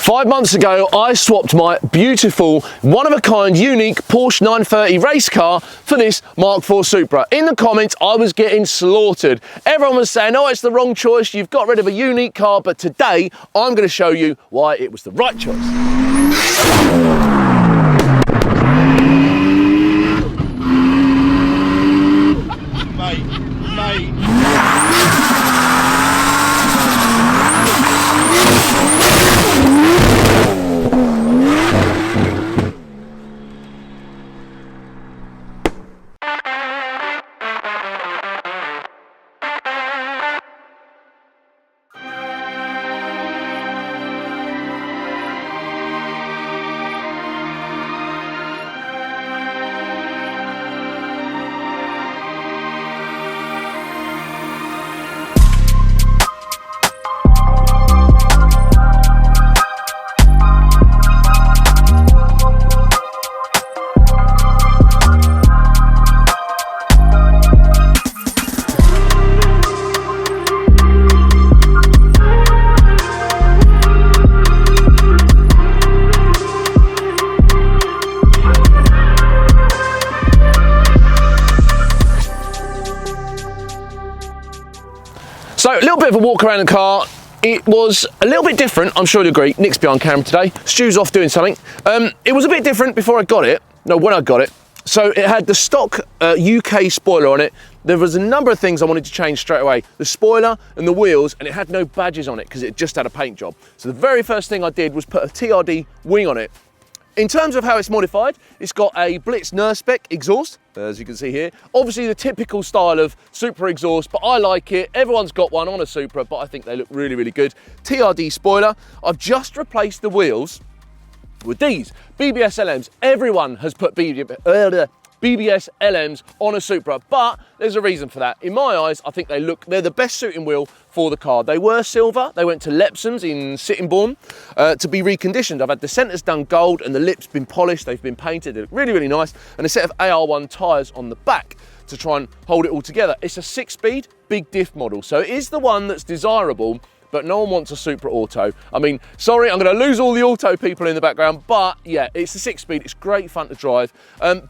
5 months ago, I swapped my beautiful, one-of-a-kind, unique Porsche 930 race car for this Mk4 Supra. In the comments, I was getting slaughtered. Everyone was saying, oh, it's the wrong choice, you've got rid of a unique car, but today, I'm going to show you why it was the right choice. So a little bit of a walk around the car. It was a little bit different, I'm sure you'll agree. Nick's behind camera today. Stu's off doing something. It was a bit different before I got it. No, when I got it. So it had the stock UK spoiler on it. There was a number of things I wanted to change straight away. The spoiler and the wheels, and it had no badges on it because it just had a paint job. So the very first thing I did was put a TRD wing on it. In terms of how it's modified, it's got a Blitz Nurspec exhaust, as you can see here. Obviously the typical style of Supra exhaust, but I like it. Everyone's got one on a Supra, but I think they look really, really good. TRD spoiler. I've just replaced the wheels with these BBS LMs. Everyone has put BBS LMs on a Supra, but there's a reason for that. In my eyes, I think they're the best suiting wheel for the car. They were silver, they went to Lepson's in Sittingbourne to be reconditioned. I've had the centers done gold and the lips been polished, they've been painted, they look really, really nice, and a set of AR1 tyres on the back to try and hold it all together. It's a 6-speed, big diff model, so it is the one that's desirable, but no one wants a Supra Auto. I mean, sorry, I'm gonna lose all the auto people in the background, but yeah, it's a 6-speed, it's great fun to drive.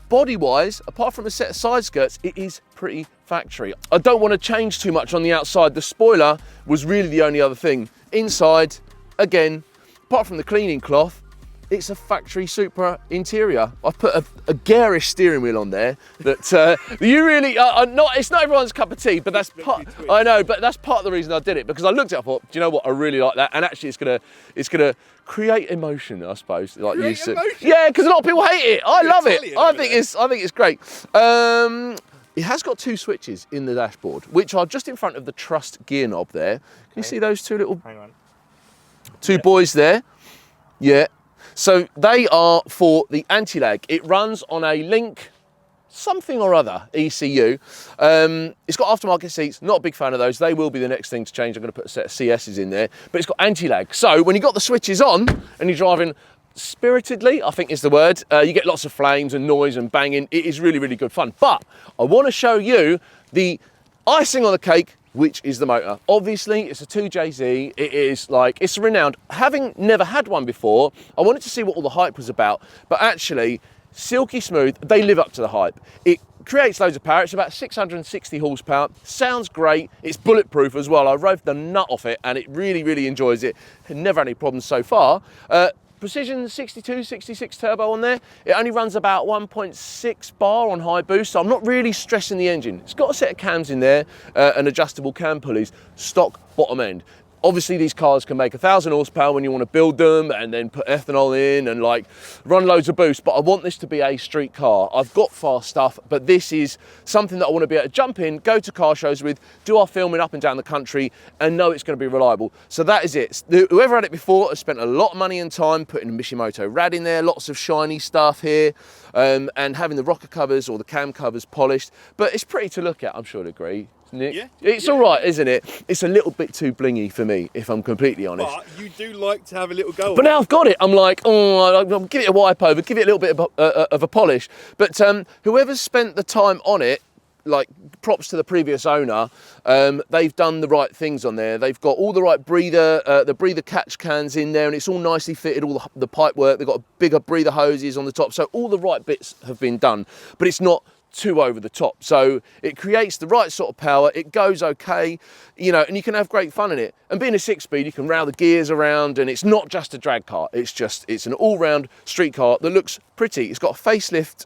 Body-wise, apart from a set of side skirts, it is pretty factory. I don't want to change too much on the outside. The spoiler was really the only other thing. Inside, again, apart from the cleaning cloth, it's a factory Supra interior. I've put a garish steering wheel on there that you really are not. It's not everyone's cup of tea, but that's part. I know, but that's part of the reason I did it, because I looked at it, I thought, do you know what? I really like that, and actually, it's gonna create emotion, I suppose. Like you said, yeah, because a lot of people hate it. I love it. I think it's great. It has got 2 switches in the dashboard, which are just in front of the Trust gear knob there. Can you see those 2 little 2 boys there? Yeah. So they are for the anti-lag. It runs on a Link something or other ECU. It's got aftermarket seats, not a big fan of those. They will be the next thing to change. I'm going to put a set of CSs in there, but it's got anti-lag. So when you've got the switches on and you're driving spiritedly, I think is the word, you get lots of flames and noise and banging. It is really, really good fun. But I want to show you the icing on the cake, which is the motor. Obviously, it's a 2JZ. It is like, it's renowned. Having never had one before, I wanted to see what all the hype was about, but actually, silky smooth, they live up to the hype. It creates loads of power. It's about 660 horsepower. Sounds great. It's bulletproof as well. I rode the nut off it, and it really, really enjoys it. Never had any problems so far. Precision 62, 66 turbo on there. It only runs about 1.6 bar on high boost, so I'm not really stressing the engine. It's got a set of cams in there and adjustable cam pulleys, stock bottom end. Obviously, these cars can make 1,000 horsepower when you want to build them and then put ethanol in and like run loads of boost, but I want this to be a street car. I've got fast stuff, but this is something that I want to be able to jump in, go to car shows with, do our filming up and down the country, and know it's going to be reliable. So that is it. Whoever had it before has spent a lot of money and time putting a Mishimoto rad in there, lots of shiny stuff here, and having the rocker covers or the cam covers polished, but it's pretty to look at, I'm sure you'll agree. Nick? Yeah. It's all right, isn't it? It's a little bit too blingy for me, if I'm completely honest. But you do like to have a little go. But now I've got it, I'm like, oh, I'll give it a wipe over, give it a little bit of a polish. But whoever's spent the time on it, like props to the previous owner. They've done the right things on there. They've got all the right breather, the breather catch cans in there, and it's all nicely fitted, all the pipe work. They've got bigger breather hoses on the top, so all the right bits have been done, but it's not too over the top. So it creates the right sort of power, it goes okay, you know, and you can have great fun in it. And being a 6-speed, you can row the gears around, and it's not just a drag car, it's an all-round street car that looks pretty. It's got facelift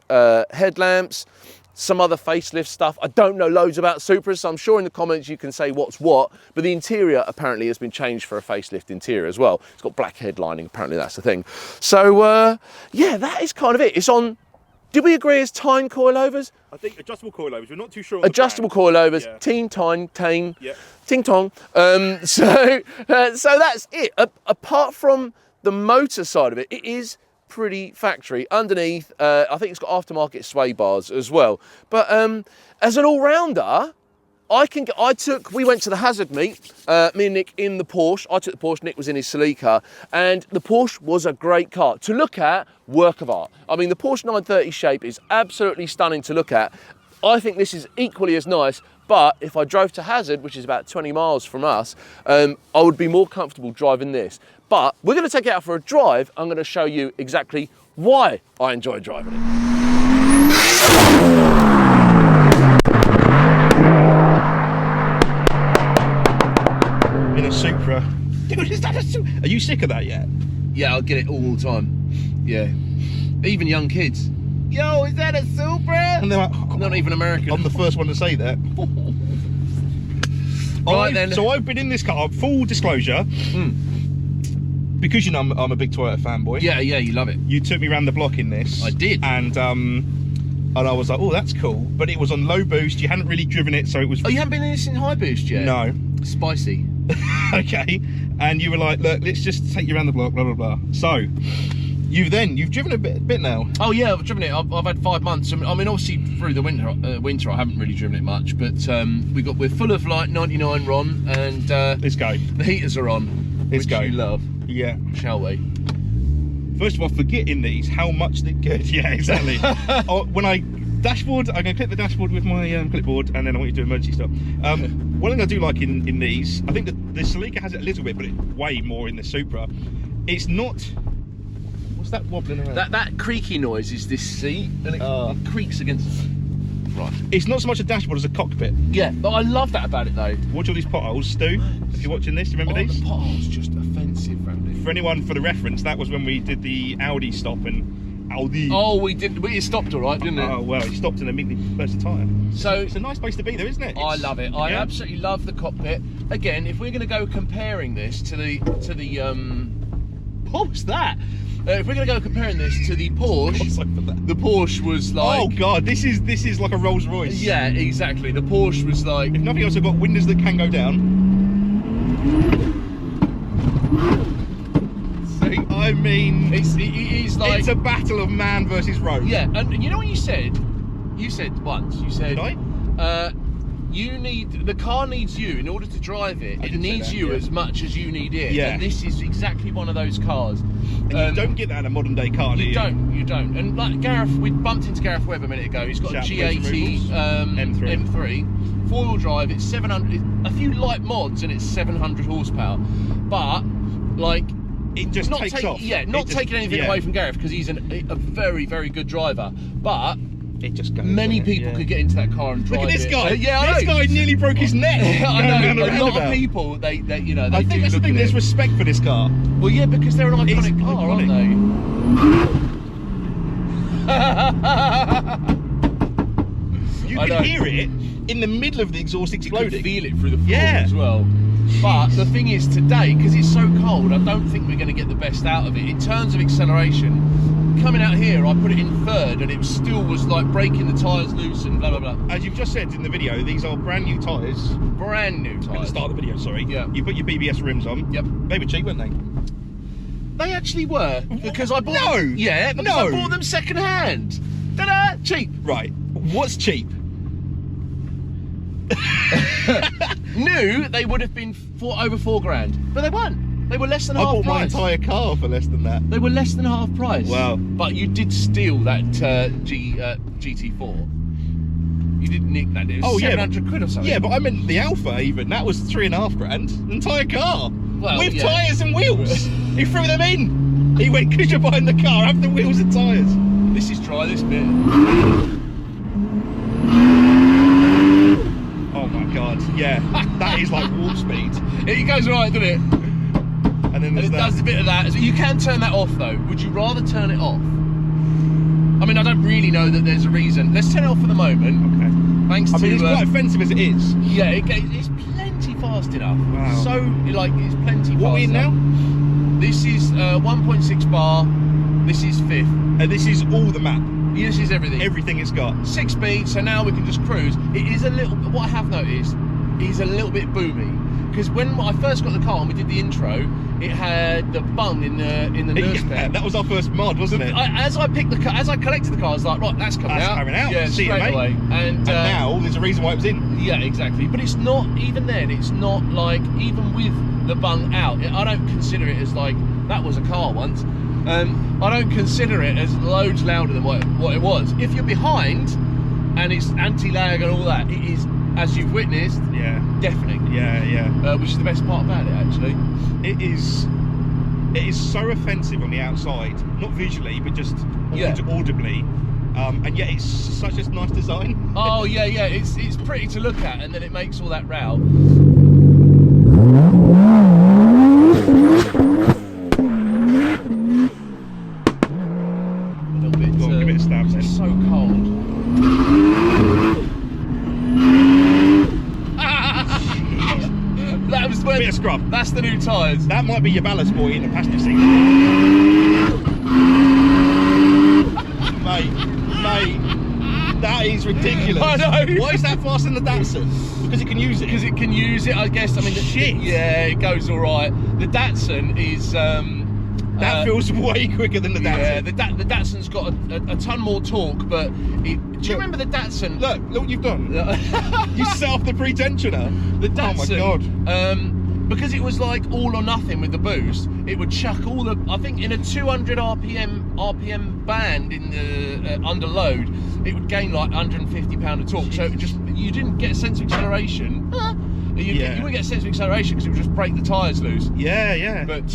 headlamps, some other facelift stuff. I don't know loads about Supras, so I'm sure in the comments you can say what's what, but the interior apparently has been changed for a facelift interior as well. It's got black headlining, apparently that's the thing. So yeah, that is kind of it. It's on, did we agree, as Tyne coilovers? I think adjustable coilovers. We're not too sure. Adjustable coilovers, yeah. Tyne, yeah. ting tong. So that's it. Apart from the motor side of it, it is pretty factory. Underneath, I think it's got aftermarket sway bars as well. But as an all-rounder, we went to the Hazard meet, me and Nick in the Porsche. I took the Porsche, Nick was in his Celica, and the Porsche was a great car to look at, work of art. I mean, the Porsche 930 shape is absolutely stunning to look at. I think this is equally as nice, but if I drove to Hazard, which is about 20 miles from us, I would be more comfortable driving this. But we're going to take it out for a drive. I'm going to show you exactly why I enjoy driving it. In a Supra. Dude, is that a Supra? Are you sick of that yet? Yeah, I'll get it all the time. Yeah. Even young kids. Yo, is that a Supra? And they're like, oh, not even American. I'm the first one to say that. Right then. So I've been in this car, full disclosure, because you know I'm a big Toyota fanboy. Yeah, you love it. You took me around the block in this. I did. And I was like, oh, that's cool. But it was on low boost. You hadn't really driven it, so it was. Oh, you haven't been in this in high boost yet? No. Spicy. Okay. And you were like, look, let's just take you around the block, blah blah blah. So you've driven a bit now. Oh yeah, I've driven it. I've had 5 months. I mean, obviously through the winter I haven't really driven it much, but we're full of like 99 RON, and let's go. The heaters are on, Let's which go. you love. Yeah. Shall we? First of all, forgetting these, how much they good. Yeah, exactly. When I dashboard, I'm going to clip the dashboard with my clipboard, and then I want you to do emergency stuff. One thing I do like in these, I think that the Celica has it a little bit, but it's way more in the Supra. It's not. What's that wobbling around? That creaky noise is this seat, and it creaks against. Right. It's not so much a dashboard as a cockpit. Yeah, but I love that about it though. Watch all these potholes, Stu. If you're watching this, remember these? The potholes just offensive around it. For anyone, for the reference, that was when we did the Audi stop and. Audi. Oh, we did. It stopped all right, didn't it? Oh well, he stopped and immediately burst the tyre. So it's a nice place to be, though, isn't it? I love it. I absolutely love the cockpit. Again, if we're going to go comparing this to the what was that? If we're going to go comparing this to the Porsche, the Porsche was like. Oh god, this is like a Rolls Royce. Yeah, exactly. The Porsche was like. If nothing else, I've got windows that can go down. I mean, it is like it's a battle of man versus road. Yeah, and you know what you said? You said once. You said. Did I? The car needs you in order to drive it. It needs you as much as you need it. Yeah. And this is exactly one of those cars. And you don't get that in a modern day car, do you? You don't. And like Gareth, we bumped into Gareth Webb a minute ago. He's got a G80 M3. 4-wheel drive. It's 700. A few light mods, and it's 700 horsepower. But like. It just takes off. Yeah, not taking anything away from Gareth because he's a very, very good driver. But it just goes. Many people could get into that car and drive it. Look at this guy. Yeah, I know. This guy nearly broke his neck. I know. A lot of people, they I think that's the thing. There's respect for this car. Well, yeah, because they're an iconic car, aren't they? You can hear it in the middle of the exhaust exploding. You can feel it through the floor as well. But the thing is, today, because it's so cold, I don't think we're going to get the best out of it. In terms of acceleration, coming out here, I put it in third, and it still was like breaking the tyres loose and blah, blah, blah. As you've just said in the video, these are brand new tyres. Brand new tyres. At the start of the video, sorry. Yeah. You put your BBS rims on. Yep. They were cheap, weren't they? They actually were, because I bought them. Yeah, because I bought them second hand. Ta-da! Cheap. Right. What's cheap? New, they would have been over £4,000, but they weren't. They were less than half price. I bought my entire car for less than that. They were less than half price. Wow. But you did steal that GT4. You didn't nick that, did you? Oh, 700 quid or something. Yeah, but I meant the Alpha even. That was 3.5 grand. Entire car. Well, with yeah. tyres and wheels. He threw them in. He went, because you're buying the car, have the wheels and tyres. This is dry, this bit. Oh my God, yeah. That is like warp speed. It goes right, doesn't it? And then there's it that. does a bit of that. So you can turn that off though. Would you rather turn it off? I mean, I don't really know that there's a reason. Let's turn it off for the moment. Okay. Thanks to... I mean, it's quite offensive as it is. Yeah, it's plenty fast enough. Wow. So, like, it's plenty fast. What are we in now? This is 1.6 bar. This is 5th. And this is all the map. This is everything. Everything it's got. 6 speed, so now we can just cruise. It is a little... What I have noticed is a little bit boomy. Because when I first got the car and we did the intro, it had the bung in the nurse Yeah, bed. that was our first mod, wasn't it? As I picked the car, as I collected the car, I was like, right, that's coming out. Coming out. Yeah, See straight it, mate. away. And now there's a reason why it was in. yeah, exactly. But it's not, even then, it's not like, even with the bung out, I don't consider it as like, that was a car once. I don't consider it as loads louder than what it was. If you're behind and it's anti-lag and all that, it is, as you've witnessed, Yeah. deafening. Yeah. Which is the best part about it, actually. It is so offensive on the outside, not visually, but just audibly. And yet it's such a nice design. Oh yeah, it's pretty to look at, and then it makes all that row. A little bit. Go on, give it a stab then. It's so cold. That was Bit of scrub. That's the new tyres. That might be your ballast buoy in the passenger seat. Mate, that is ridiculous. I know. Why is that faster than the Datsun? Because it can use it. Because it can use it, I guess. I mean, Shit. Yeah, it goes all right. The Datsun is. That feels way quicker than the Datsun. Yeah, the Datsun's got a ton more torque, but do you remember the Datsun? Look what you've done. You set off the pre-tensioner. The Datsun, oh my God. because it was like all or nothing with the boost, it would chuck all the, I think in a 200 RPM band in the under load, it would gain like 150 pound of torque. So it just, you didn't get a sense of acceleration. You wouldn't get a sense of acceleration because it would just break the tyres loose. Yeah. But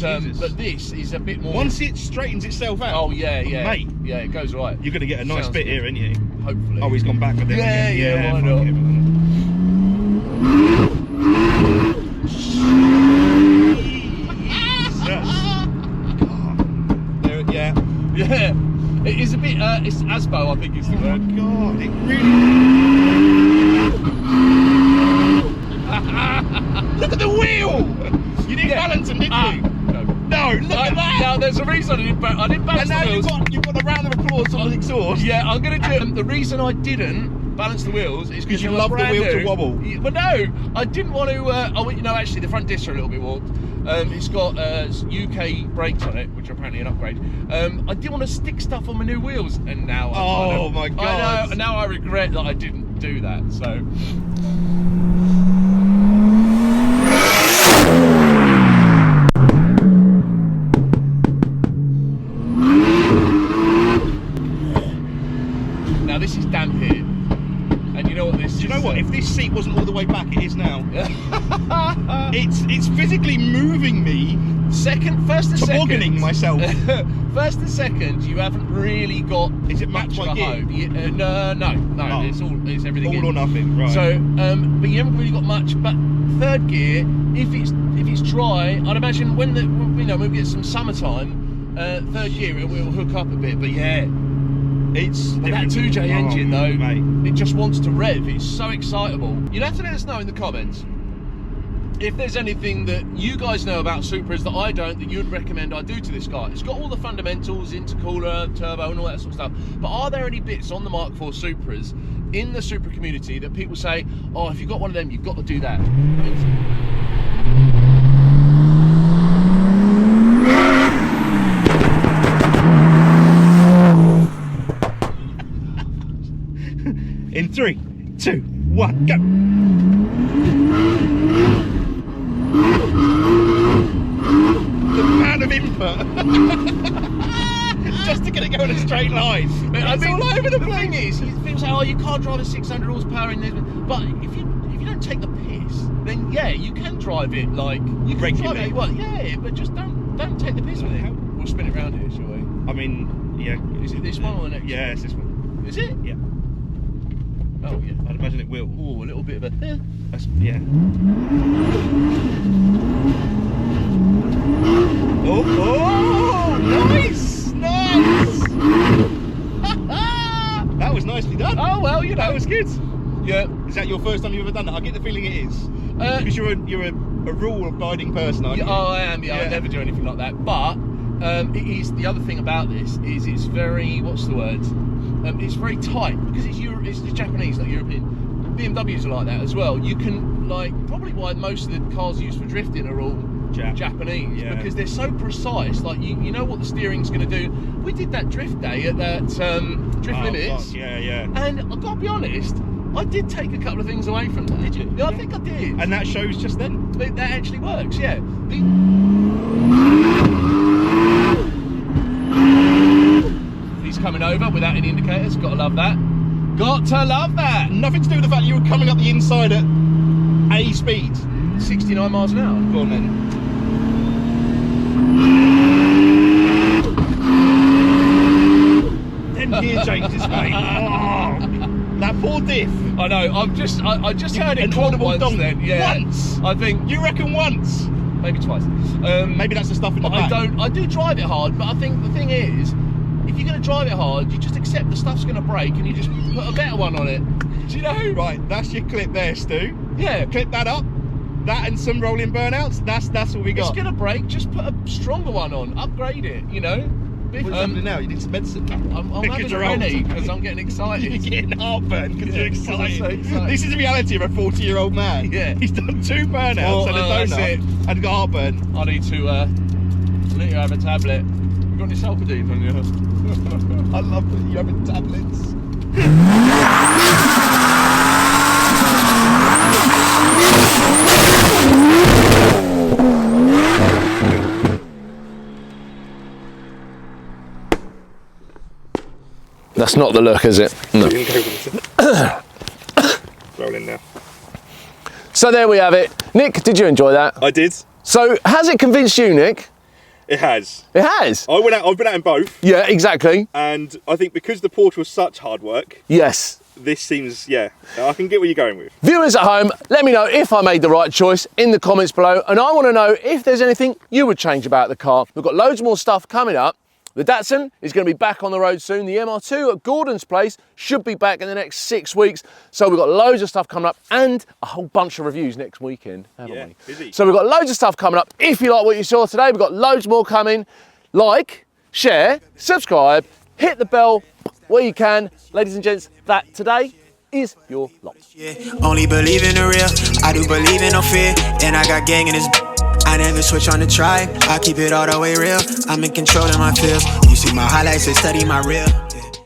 this is a bit more. Once it straightens itself out. Oh yeah, mate. Yeah, it goes right. You're gonna get a nice Sounds bit good. here, ain't you? Hopefully. Oh, he's gone back with it. Yeah, why not? Yeah. It is a bit. It's Asbo, I think is the Oh word. my God! It really. Look at the wheel! You didn't balance them, did you? No, look at that! Now, there's a reason I didn't balance And the now wheels. you've got a round of applause on the exhaust. Yeah, I'm going to do it. The reason I didn't balance the wheels is because you love the wheel to wobble. But no, I didn't want to. Actually, the front discs are a little bit warped. It's got UK brakes on it, which are apparently an upgrade. I didn't want to stick stuff on my new wheels, and now My God! I know. Now I regret that I didn't do that. So. Now this is damp here, and you know what this is? Do you know what? If this seat wasn't all the way back, it is now. It's physically moving me. First and Tobogganing second. myself. First and second, you haven't really got. Is it match by gear? No. Oh. It's everything. All or nothing, right? So, but you haven't really got much. But third gear, if it's dry, I'd imagine when we get some summertime, third gear it will hook up a bit. But yeah, it's but that 2J engine though, mate. it just wants to rev. It's so excitable. You'll have to let us know in the comments if there's anything that you guys know about Supras that I don't, that you'd recommend I do to this car. It's got all the fundamentals, intercooler, turbo and all that sort of stuff, but are there any bits on the Mk4 Supras in the Supra community that people say, oh, if you've got one of them, you've got to do that? In 3, 2, 1, go! The man of input. just to get it going in a straight line. It's all over the place. Thing is, people say, oh, you can't drive a 600 horsepower in this, but if you don't take the piss, then yeah, you can drive it like you can regularly. drive it. Well, yeah, but just don't take the piss with it. We'll spin it round here, shall we? I mean, yeah. Is it this one or the next? Yeah, it's this one. Is it? Yeah. Oh yeah. I'd imagine it will. Oh, a little bit of a. Yeah. Oh, nice! That was nicely done. Oh well, you know. That was good. Yeah. Is that your first time you've ever done that? I get the feeling it is. Because you're a rule-abiding person, aren't you? Oh, I am. Yeah, I never do anything like that. But it is the other thing about this is it's very what's the word? It's very tight because it's the Japanese, like European. BMWs are like that as well. You can probably why most of the cars used for drifting are all Japanese because they're so precise. Like you know what the steering's going to do. We did that drift day at that drift limits. God, yeah. And I've got to be honest, I did take a couple of things away from that. Did you? Yeah, I think I did. And that shows just then. That actually works. Yeah. He's coming over without any indicators. Got to love that. Got to love that. Nothing to do with the fact you were coming up the inside at A speed. 69 miles an hour. Go on then. Them gear changes, mate. Oh, that poor diff. I know. I just heard it called once. Then, yeah. Once. I think You reckon once? maybe twice. Maybe that's the stuff in the back. I do drive it hard, but I think the thing is, if you're going to drive it hard, you just accept the stuff's going to break and you just put a better one on it. Do you know? Right, that's your clip there, Stu. Yeah. Clip that up. That and some rolling burnouts. That's what we got. It's going to break. Just put a stronger one on. Upgrade it. You know. What's happening now? You need some medicine. I'm having a Rennie because I'm getting excited. You're getting heartburn because you're excited. I'm so excited. This is the reality of a 40-year-old man. Yeah. He's done 2 burnouts and a that's donut it. and got heartburn. I need to have a tablet. You got any Sulfadine on you? I love that you're having tablets. That's not the look, is it? No. Rolling now. So there we have it. Nick, did you enjoy that? I did. So has it convinced you, Nick? It has. It has? I've been out in both, Yeah, exactly. and I think because the Porsche was such hard work, Yes. this seems, I can get where you're going with. Viewers at home, let me know if I made the right choice in the comments below, and I want to know if there's anything you would change about the car. We've got loads more stuff coming up. The Datsun is going to be back on the road soon. The MR2 at Gordon's place should be back in the next 6 weeks. So we've got loads of stuff coming up and a whole bunch of reviews next weekend, haven't we? Busy. So we've got loads of stuff coming up. If you like what you saw today, we've got loads more coming. Like, share, subscribe, hit the bell where you can. Ladies and gents, that today is your lot. Yeah, only believe in the real. I do believe in no fear. And I got gang in this. I never switch on the tribe. I keep it all the way real. I'm in control of my feels. You see my highlights and study my real.